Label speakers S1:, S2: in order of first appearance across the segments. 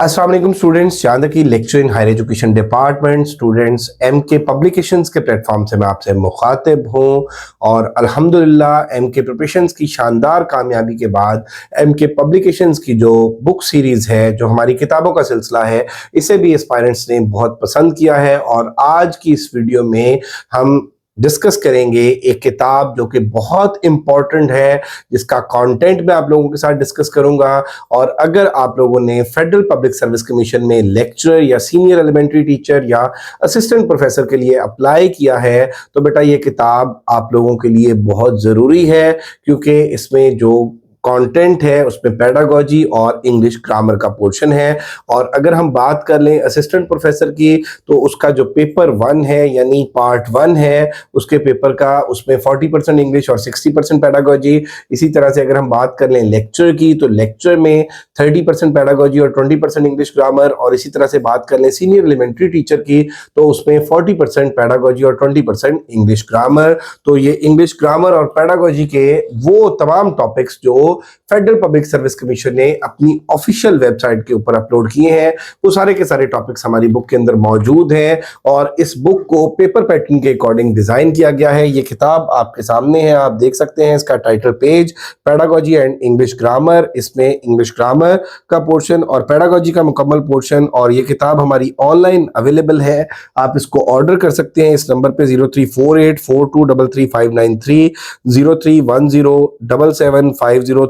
S1: अस्सलाम वालेकुम स्टूडेंट्स, जहाँ तक कि lecture in higher education department students MK publications के प्लेटफॉर्म से मैं आपसे मुखातिब हूँ और अल्हम्दुलिल्लाह एमके प्रिपरेशंस की शानदार कामयाबी के बाद एमके पब्लिकेशंस की जो बुक सीरीज़ है, जो हमारी किताबों का सिलसिला है, इसे भी एस्पायरेंट्स ने बहुत पसंद किया है। और आज की इस वीडियो में हम डिस्कस करेंगे एक किताब जो कि बहुत इम्पॉर्टेंट है, जिसका कंटेंट मैं आप लोगों के साथ डिस्कस करूंगा। और अगर आप लोगों ने फेडरल पब्लिक सर्विस कमीशन में लेक्चरर या सीनियर एलिमेंट्री टीचर या असिस्टेंट प्रोफेसर के लिए अप्लाई किया है तो बेटा ये किताब आप लोगों के लिए बहुत ज़रूरी है, क्योंकि इसमें जो कंटेंट है उसमें पेडागोजी और इंग्लिश ग्रामर का पोर्शन है। और अगर हम बात कर लें असिस्टेंट प्रोफेसर की, तो उसका जो पेपर 1 है यानी पार्ट 1 है उसके पेपर का, उसमें 40% इंग्लिश और 60% पेडागोजी। इसी तरह से अगर हम बात कर लें लेक्चर की, तो लेक्चर में 30% पेडागोजी और 20% इंग्लिश ग्रामर। और इसी तरह से बात कर लें सीनियर एलिमेंट्री टीचर की, तो उसमें 40% पेडागोजी और 20% इंग्लिश ग्रामर। तो ये इंग्लिश ग्रामर और पेडागोजी के वो तमाम टॉपिक्स जो फेडरल पब्लिक सर्विस कमीशन ने अपनी ऑफिशियल वेबसाइट के ऊपर अपलोड किए हैं, वो सारे के सारे टॉपिक्स हमारी बुक के अंदर मौजूद हैं। और इस बुक को पेपर पैटर्न के अकॉर्डिंग डिजाइन किया गया है। ये किताब आपके सामने है, आप देख सकते हैं इसका title page pedagogy and English grammar. इसमें इंग्लिश ग्रामर का पोर्शन और पेडागोजी का मुकम्मल पोर्शन। और ये किताब हमारी ऑनलाइन अवेलेबल है, आप इसको ऑर्डर कर सकते हैं इस नंबर पे 0348423353, 03107750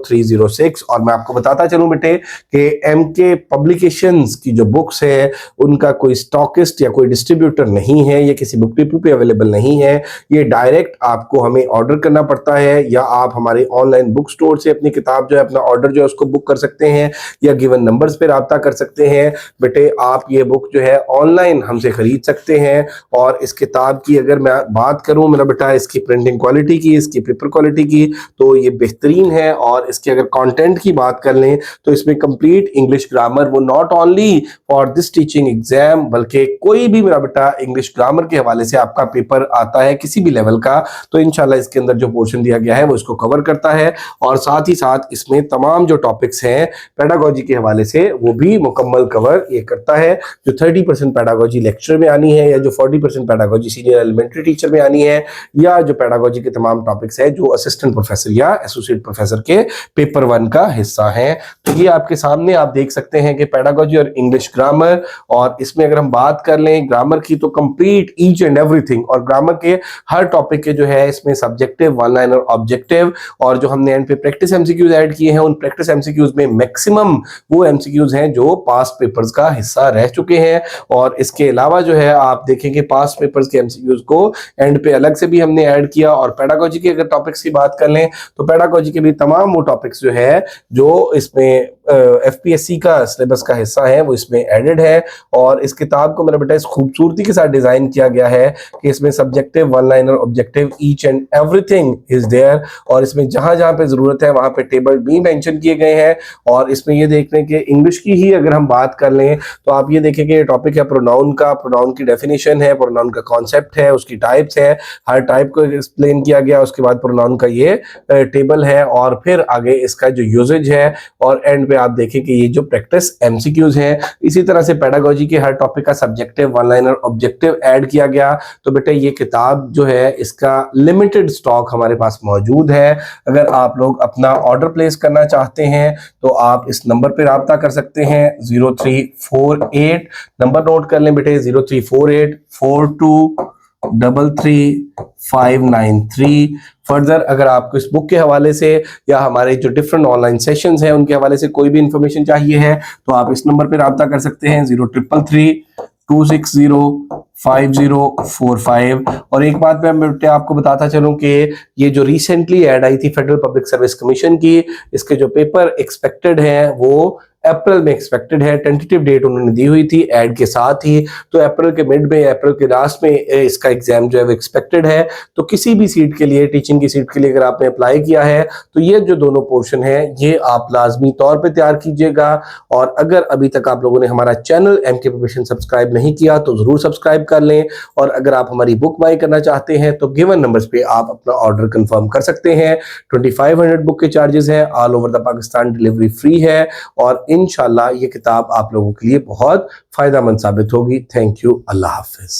S1: और मैं आपको बताता चलूं बेटे कि एमके पब्लिकेशंस की जो बुक्स है उनका कोई स्टॉकिस्ट या कोई डिस्ट्रीब्यूटर नहीं है, ये किसी बुक डिपो पे अवेलेबल नहीं है। ये डायरेक्ट आपको हमें ऑर्डर करना पड़ता है, या आप हमारे ऑनलाइन बुक स्टोर से अपनी किताब जो है, अपना ऑर्डर जो है उसको बुक कर सकते हैं, या गिवन नंबर्स पे राब्ता कर सकते हैं। बेटे आप ये बुक जो है ऑनलाइन हमसे खरीद सकते हैं। और इस किताब की अगर मैं बात करूं मेरा बेटा, इसकी प्रिंटिंग क्वालिटी की, इसकी पेपर क्वालिटी की, तो ये बेहतरीन है। और इसके अगर कंटेंट की बात कर लें तो इसमें कंप्लीट इंग्लिश ग्रामर, वो not only for this teaching exam, बल्कि कोई भी मेरा बेटा इंग्लिश ग्रामर के हवाले से आपका पेपर आता है किसी भी लेवल का, तो इंशाल्लाह इसके अंदर जो पोर्शन दिया गया है वो इसको कवर करता है। और साथ ही साथ इसमें तमाम जो टॉपिक्स हैं पेडागोजी के हवाले से वो भी मुकम्मल कवर ये करता है। जो 30% पेडागोजी लेक्चर में आनी है, या जो 40% पेडागोजी सीनियर एलिमेंट्री टीचर में आनी है, या जो पेडागोजी के तमाम टॉपिक्स है जो असिस्टेंट प्रोफेसर या एसोसिएट प्रोफेसर के पेपर 1 का हिस्सा है। तो ये आपके सामने आप देख सकते हैं कि पेडागोजी और इंग्लिश ग्रामर। और इसमें अगर हम बात कर लें ग्रामर की, तो कंप्लीट ईच एंड एवरीथिंग, और ग्रामर के हर टॉपिक के जो है इसमें सब्जेक्टिव, वन लाइनर, ऑब्जेक्टिव, और जो हमने एंड पे प्रैक्टिस एमसीक्यूज ऐड किए हैं, उन प्रैक्टिस एमसीक्यूज में मैक्सिमम वो एमसीक्यूज हैं जो पास्ट पेपर्स का हिस्सा रह चुके हैं। और इसके अलावा जो है आप देखेंगे पास्ट पेपर्स के एमसीक्यूज को एंड पे अलग से भी हमने ऐड किया। और पेडागोजी के अगर टॉपिक्स की बात कर लें तो पेडागोजी के भी तमाम वो टॉपिक्स जो है जो इसमें एफपीएससी का सिलेबस का हिस्सा है वो इसमें एडेड है। और इस किताब को मेरा बेटा इस खूबसूरती के साथ डिजाइन किया गया है कि इसमें subjective, one liner, objective, each and everything is there. और इसमें जहां जहां पे जरूरत है वहां पे टेबल भी मेंशन किए गए हैं। और इसमें ये देख लें कि इंग्लिश की ही अगर हम बात कर लें तो आप ये देखें कि ये टॉपिक है प्रोनाउन का, प्रोनाउन की डेफिनेशन है, प्रोनाउन का कॉन्सेप्ट है, उसकी टाइप्स है, हर टाइप को एक्सप्लेन किया गया। उसके बाद प्रोनाउन का ये टेबल है, और फिर आगे इसका जो यूजेज है, और एंड पे आप देखें कि ये जो प्रैक्टिस एमसीक्यूज हैं। इसी तरह से पेडागोजी के हर टॉपिक का subjective, one liner, objective add किया गया। तो बेटे ये किताब जो है इसका लिमिटेड स्टॉक हमारे पास मौजूद है। अगर आप लोग अपना ऑर्डर प्लेस करना चाहते हैं तो आप इस नंबर पे राब्ता कर सकते हैं 0348, नंबर नोट कर लें बेटे 034842333593। फर्दर अगर आपको इस बुक के हवाले से या हमारे जो डिफरेंट ऑनलाइन सेशंस हैं उनके हवाले से कोई भी इंफॉर्मेशन चाहिए है तो आप इस नंबर पे राब्ता कर सकते हैं 0333260545। और एक बात मैं बेटे आपको बताता चलूं कि ये जो रिसेंटली ऐड आई थी फेडरल पब्लिक सर्विस कमीशन की, इसके जो पेपर एक्सपेक्टेड हैं वो अप्रैल में एक्सपेक्टेड है। टेंटेटिव डेट उन्होंने दी हुई थी ऐड के साथ ही, तो अप्रैल के मिड में, अप्रैल के लास्ट में इसका एग्जाम जो है वो एक्सपेक्टेड है। तो किसी भी सीट के लिए, टीचिंग की सीट के लिए अगर आपने अप्लाई किया है तो ये जो दोनों पोर्शन है ये आप लाजमी तौर पे तैयार कीजिएगा। और अगर अभी तक आप लोगों ने हमारा चैनल एमके प्रिपरेशन सब्सक्राइब नहीं किया तो जरूर सब्सक्राइब कर लें। और अगर आप हमारी बुक बाय करना चाहते हैं तो गिवन नंबर्स पे आप अपना ऑर्डर कंफर्म कर सकते हैं। 2500 बुक के चार्जेस हैं, all over the Pakistan delivery free है। और इंशाल्लाह ये किताब आप लोगों के लिए बहुत फायदेमंद साबित होगी। Thank you. Allah Hafiz.